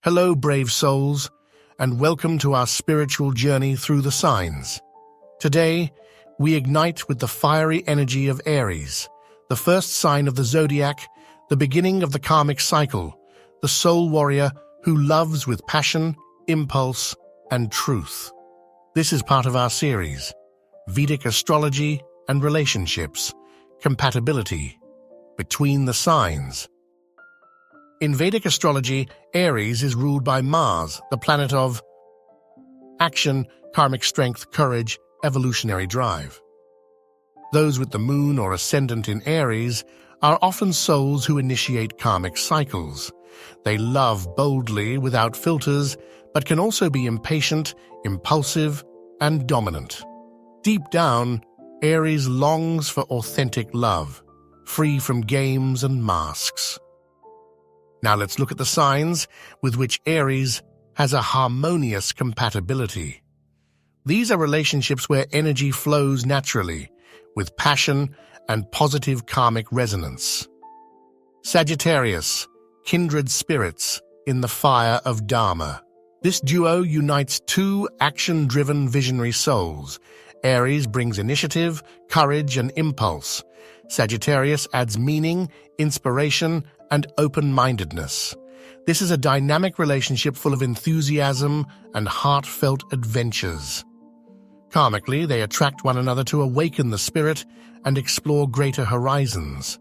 Hello, brave souls, and welcome to our spiritual journey through the signs. Today, we ignite with the fiery energy of Aries, the first sign of the Zodiac, the beginning of the Karmic cycle, the soul warrior who loves with passion, impulse, and truth. This is part of our series, Vedic Astrology and Relationships, Compatibility, Between the Signs. In Vedic astrology, Aries is ruled by Mars, the planet of action, karmic strength, courage, evolutionary drive. Those with the moon or ascendant in Aries are often souls who initiate karmic cycles. They love boldly, without filters, but can also be impatient, impulsive, and dominant. Deep down, Aries longs for authentic love, free from games and masks. Now let's look at the signs with which Aries has a harmonious compatibility. These are relationships where energy flows naturally, with passion and positive karmic resonance. Sagittarius, kindred spirits in the fire of Dharma. This duo unites two action-driven visionary souls. Aries brings initiative, courage, and impulse. Sagittarius adds meaning, inspiration, and open-mindedness. This is a dynamic relationship full of enthusiasm and heartfelt adventures. Karmically, they attract one another to awaken the spirit and explore greater horizons.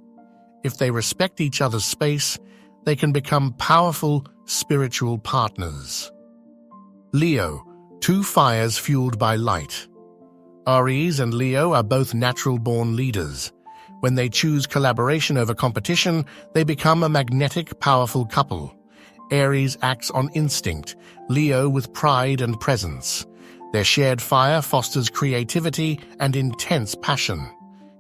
If they respect each other's space, they can become powerful spiritual partners. Leo, two fires fueled by light. Aries and Leo are both natural-born leaders. When they choose collaboration over competition, they become a magnetic, powerful couple. Aries acts on instinct, Leo with pride and presence. Their shared fire fosters creativity and intense passion.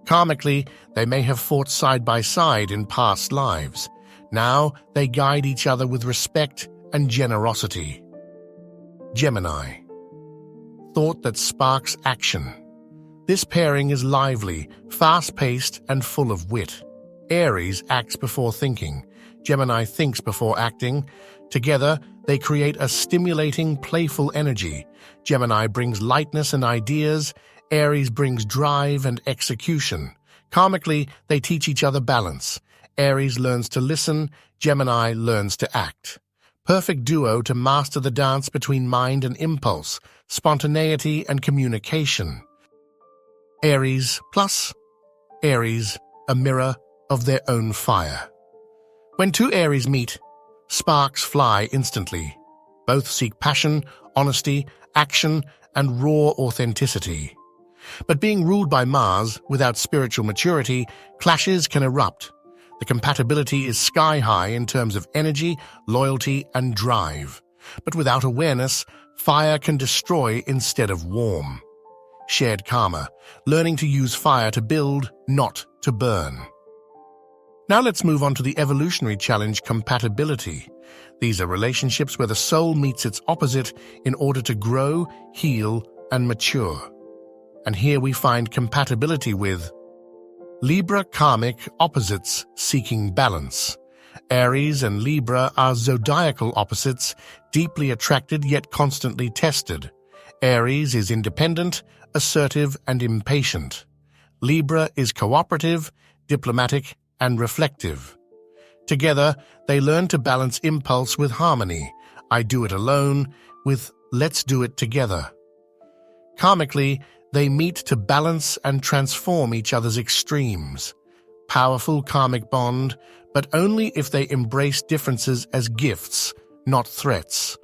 Karmically, they may have fought side by side in past lives. Now, they guide each other with respect and generosity. Gemini, thought that sparks action. This pairing is lively, fast-paced, and full of wit. Aries acts before thinking. Gemini thinks before acting. Together, they create a stimulating, playful energy. Gemini brings lightness and ideas. Aries brings drive and execution. Karmically, they teach each other balance. Aries learns to listen. Gemini learns to act. Perfect duo to master the dance between mind and impulse, spontaneity and communication. Aries plus Aries, a mirror of their own fire. When two Aries meet, sparks fly instantly. Both seek passion, honesty, action, and raw authenticity. But being ruled by Mars, without spiritual maturity, clashes can erupt. The compatibility is sky-high in terms of energy, loyalty, and drive. But without awareness, fire can destroy instead of warm. Shared karma, learning to use fire to build, not to burn. Now let's move on to the evolutionary challenge, compatibility. These are relationships where the soul meets its opposite in order to grow, heal, and mature. And here we find compatibility with Libra, karmic opposites seeking balance. Aries and Libra are zodiacal opposites, deeply attracted yet constantly tested. Aries is independent, assertive, and impatient. Libra is cooperative, diplomatic, and reflective. Together, they learn to balance impulse with harmony, I do it alone, with let's do it together. Karmically, they meet to balance and transform each other's extremes. Powerful karmic bond, but only if they embrace differences as gifts, not threats.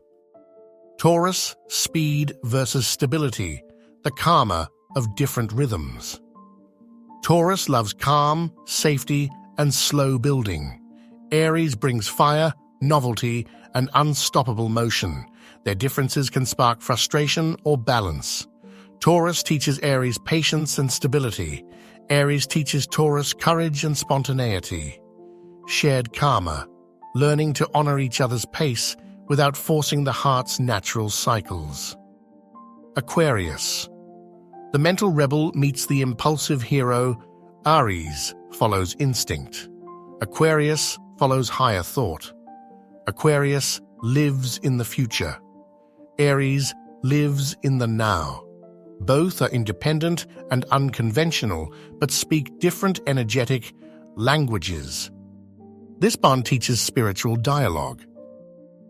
Taurus, speed versus stability, the karma of different rhythms. Taurus loves calm, safety, and slow building. Aries brings fire, novelty, and unstoppable motion. Their differences can spark frustration or balance. Taurus teaches Aries patience and stability. Aries teaches Taurus courage and spontaneity. Shared karma, learning to honor each other's pace without forcing the heart's natural cycles. Aquarius, the mental rebel meets the impulsive hero. Aries follows instinct. Aquarius follows higher thought. Aquarius lives in the future. Aries lives in the now. Both are independent and unconventional, but speak different energetic languages. This bond teaches spiritual dialogue.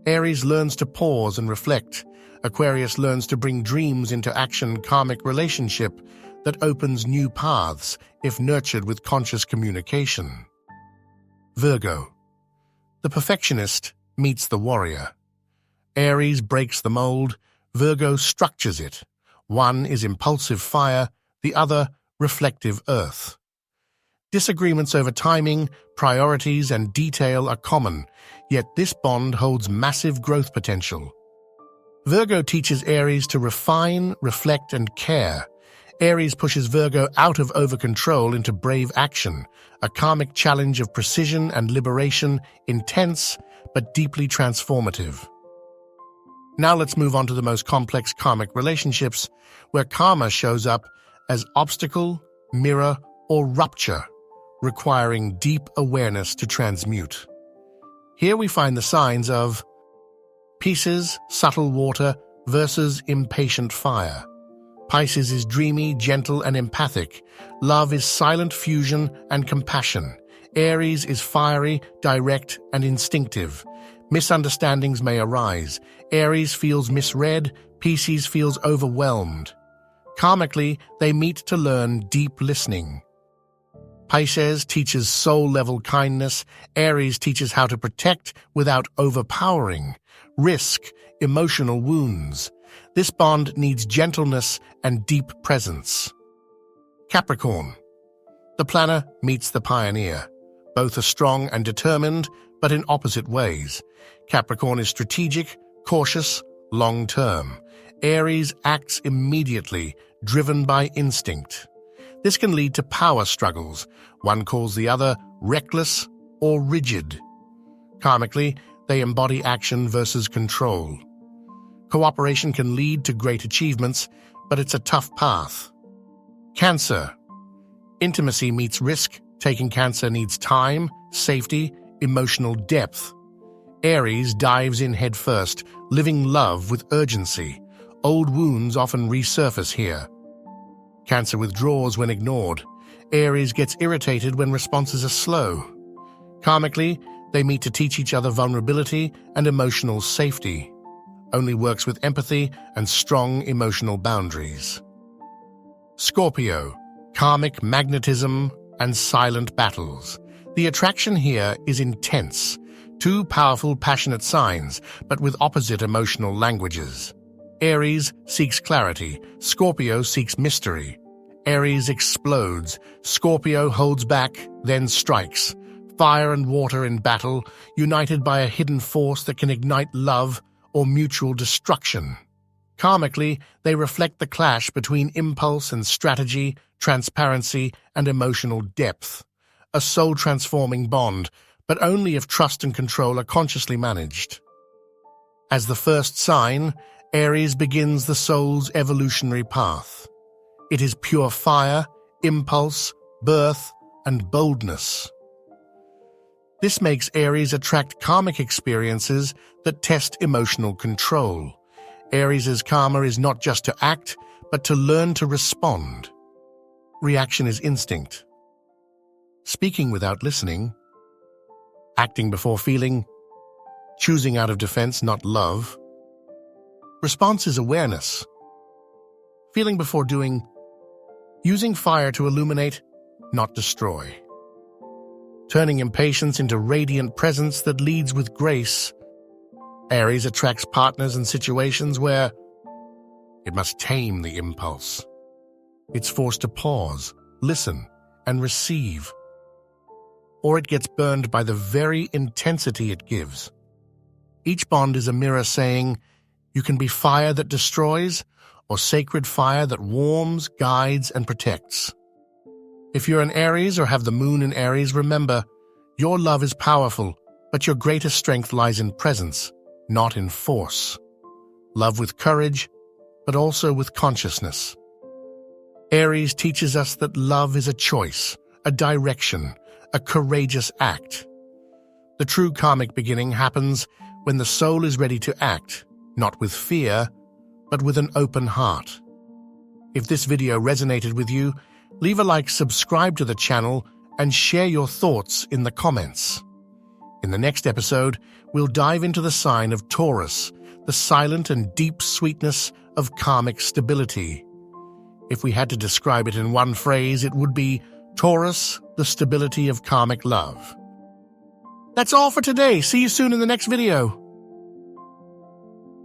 Aries learns to pause and reflect. Aquarius learns to bring dreams into action. Karmic relationship that opens new paths if nurtured with conscious communication. Virgo. The perfectionist meets the warrior. Aries breaks the mold, Virgo structures it. One is impulsive fire, the other reflective earth. Disagreements over timing, priorities, and detail are common, yet this bond holds massive growth potential. Virgo teaches Aries to refine, reflect, and care. Aries pushes Virgo out of over-control into brave action, a karmic challenge of precision and liberation, intense but deeply transformative. Now let's move on to the most complex karmic relationships, where karma shows up as obstacle, mirror, or rupture, requiring deep awareness to transmute. Here we find the signs of Pisces, subtle water, versus impatient fire. Pisces is dreamy, gentle, and empathic. Love is silent fusion and compassion. Aries is fiery, direct, and instinctive. Misunderstandings may arise. Aries feels misread, Pisces feels overwhelmed. Karmically, they meet to learn deep listening. Pisces teaches soul-level kindness. Aries teaches how to protect without overpowering. Risk, emotional wounds. This bond needs gentleness and deep presence. Capricorn. The planner meets the pioneer. Both are strong and determined, but in opposite ways. Capricorn is strategic, cautious, long-term. Aries acts immediately, driven by instinct. This can lead to power struggles. One calls the other reckless or rigid. Karmically, they embody action versus control. Cooperation can lead to great achievements, but it's a tough path. Cancer. Intimacy meets risk. Taking Cancer needs time, safety, emotional depth. Aries dives in headfirst, living love with urgency. Old wounds often resurface here. Cancer withdraws when ignored. Aries gets irritated when responses are slow. Karmically, they meet to teach each other vulnerability and emotional safety. Only works with empathy and strong emotional boundaries. Scorpio. Karmic magnetism and silent battles. The attraction here is intense. Two powerful, passionate signs, but with opposite emotional languages. Aries seeks clarity. Scorpio seeks mystery. Aries explodes. Scorpio holds back, then strikes. Fire and water in battle, united by a hidden force that can ignite love or mutual destruction. Karmically, they reflect the clash between impulse and strategy, transparency and emotional depth. A soul-transforming bond, but only if trust and control are consciously managed. As the first sign, Aries begins the soul's evolutionary path. It is pure fire, impulse, birth, and boldness. This makes Aries attract karmic experiences that test emotional control. Aries' karma is not just to act, but to learn to respond. Reaction is instinct. Speaking without listening, acting before feeling, choosing out of defense, not love. Response is awareness. Feeling before doing, using fire to illuminate, not destroy. Turning impatience into radiant presence that leads with grace. Aries attracts partners and situations where it must tame the impulse. It's forced to pause, listen, and receive. Or it gets burned by the very intensity it gives. Each bond is a mirror saying, you can be fire that destroys, or sacred fire that warms, guides, and protects. If you're an Aries or have the moon in Aries, remember, your love is powerful, but your greatest strength lies in presence, not in force. Love with courage, but also with consciousness. Aries teaches us that love is a choice, a direction, a courageous act. The true karmic beginning happens when the soul is ready to act, not with fear, but with an open heart. If this video resonated with you, leave a like, subscribe to the channel, and share your thoughts in the comments. In the next episode, we'll dive into the sign of Taurus, the silent and deep sweetness of karmic stability. If we had to describe it in one phrase, it would be Taurus, the stability of karmic love. That's all for today. See you soon in the next video.